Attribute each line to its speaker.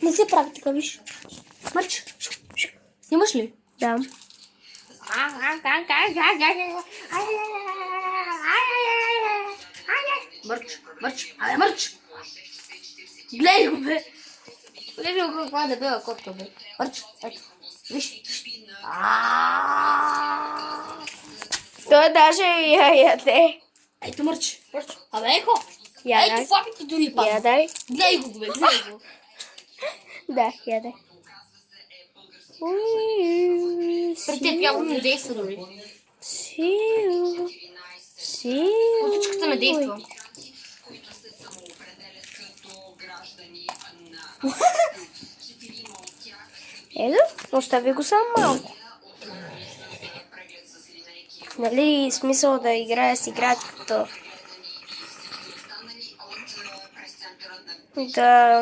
Speaker 1: Не се прави така, виж. Мърч. Снимаш ли?
Speaker 2: Да.
Speaker 1: Мърч. Абе, мърч. Гледай го, бе. Гледай го, каква дебела котка, бе. Мърч. Ето. Виж.
Speaker 2: Той даже я яде.
Speaker 1: Ето мърч. Абе, еко.
Speaker 2: Ядай.
Speaker 1: Ето флапите дори падна.
Speaker 2: Ядай.
Speaker 1: Гледай го, бе. Гледай го.
Speaker 2: Да, ядай.
Speaker 1: При теб явно не действа дори. Отичката не действа.
Speaker 2: Ето, остави го само малко. Нали смисъл да играе с играчката? Да.